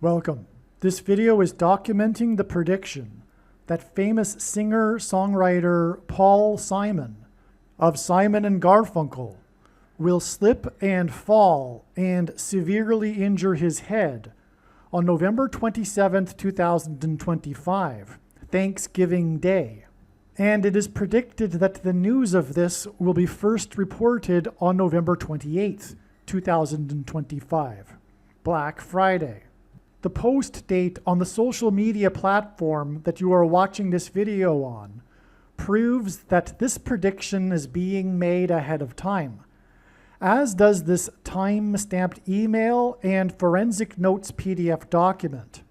Welcome. This video is documenting the prediction that famous singer-songwriter Paul Simon of Simon and Garfunkel will slip and fall and severely injure his head on November 27th, 2025, Thanksgiving Day. And it is predicted that the news of this will be first reported on November 28th, 2025, Black Friday. The post date on the social media platform that you are watching this video on proves that this prediction is being made ahead of time, as does this time-stamped email and forensic notes PDF document.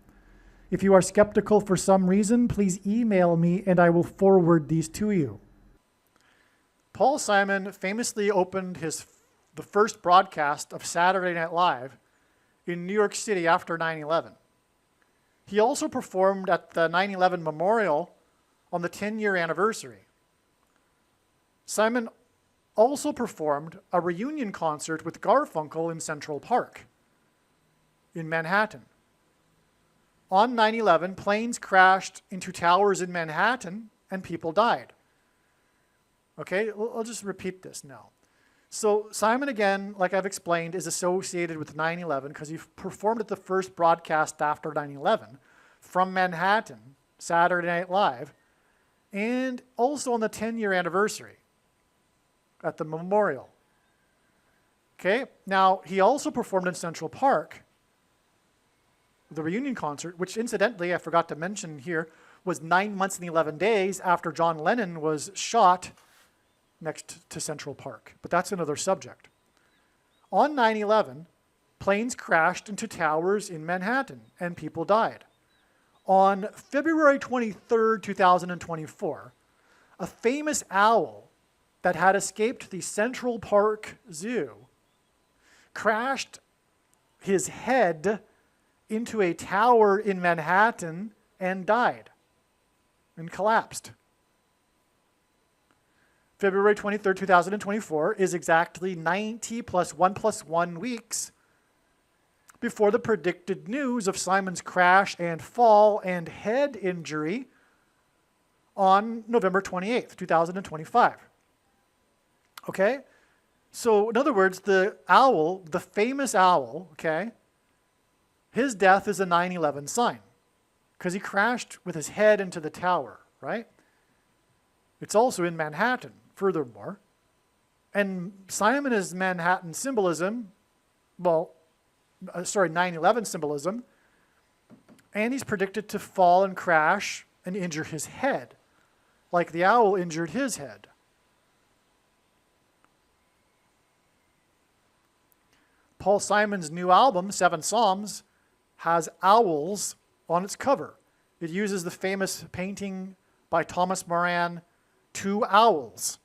If you are skeptical for some reason, please email me and I will forward these to you. Paul Simon famously opened the first broadcast of Saturday Night Live in New York City after 9/11. He also performed at the 9/11 memorial on the 10-year anniversary. Simon also performed a reunion concert with Garfunkel in Central Park in Manhattan. On 9/11, planes crashed into towers in Manhattan and people died. Okay, I'll just repeat this now. So Simon, again, like I've explained, is associated with 9/11 because he performed at the first broadcast after 9/11 from Manhattan, Saturday Night Live, and also on the 10-year anniversary at the memorial. Okay, now he also performed in Central Park, the reunion concert, which incidentally, I forgot to mention here, was 9 months and 11 days after John Lennon was shot next to Central Park, but that's another subject. On 9/11, planes crashed into towers in Manhattan and people died. On February 23rd, 2024, a famous owl that had escaped the Central Park Zoo crashed his head into a tower in Manhattan and died and collapsed. February 23rd, 2024 is exactly 90 plus 1 plus 1 weeks before the predicted news of Simon's crash and fall and head injury on November 28th, 2025. Okay? So in other words, the owl, the famous owl, okay, his death is a 9/11 sign because he crashed with his head into the tower, right? It's also in Manhattan. Furthermore, and Simon is Manhattan symbolism, 9/11 symbolism, and he's predicted to fall and crash and injure his head, like the owl injured his head. Paul Simon's new album, 7 Psalms, has owls on its cover. It uses the famous painting by Thomas Moran, Two Owls,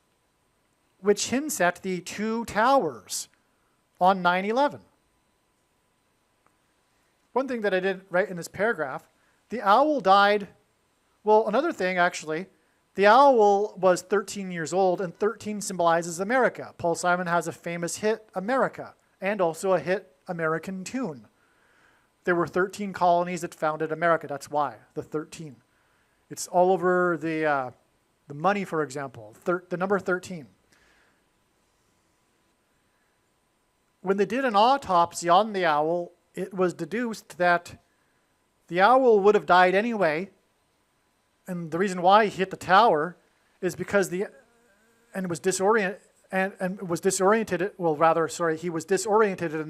which hints at the 2 towers on 9/11. One thing that I did write in this paragraph, the owl died, well, another thing actually, the owl was 13 years old and 13 symbolizes America. Paul Simon has a famous hit, America, and also a hit American tune. There were 13 colonies that founded America, that's why, the 13. It's all over the money, for example, the number 13. When they did an autopsy on the owl, it was deduced that the owl would have died anyway, and the reason why he hit the tower is because he was disoriented, and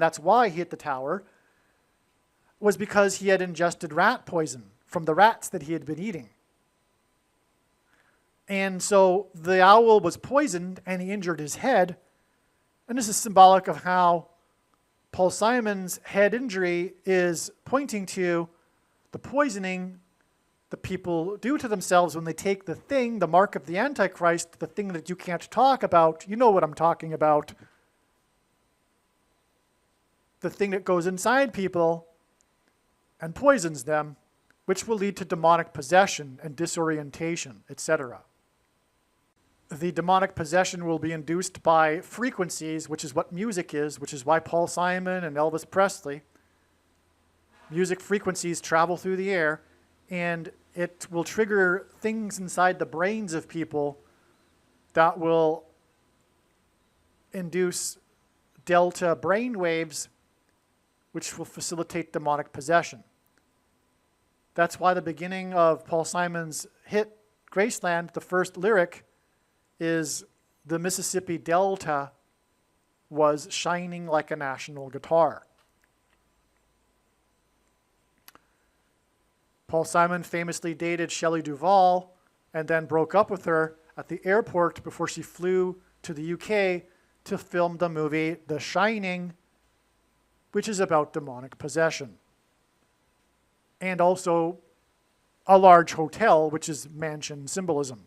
that's why he hit the tower, was because he had ingested rat poison from the rats that he had been eating. And so the owl was poisoned and he injured his head. And this is symbolic of how Paul Simon's head injury is pointing to the poisoning that people do to themselves when they take the thing, the mark of the Antichrist, the thing that you can't talk about. You know what I'm talking about. The thing that goes inside people and poisons them, which will lead to demonic possession and disorientation, etc. The demonic possession will be induced by frequencies, which is what music is, which is why Paul Simon and Elvis Presley music frequencies travel through the air, and it will trigger things inside the brains of people that will induce delta brain waves, which will facilitate demonic possession. That's why the beginning of Paul Simon's hit Graceland, the first lyric, is the Mississippi Delta was shining like a national guitar. Paul Simon famously dated Shelley Duvall and then broke up with her at the airport before she flew to the UK to film the movie The Shining, which is about demonic possession. And also a large hotel, which is mansion symbolism.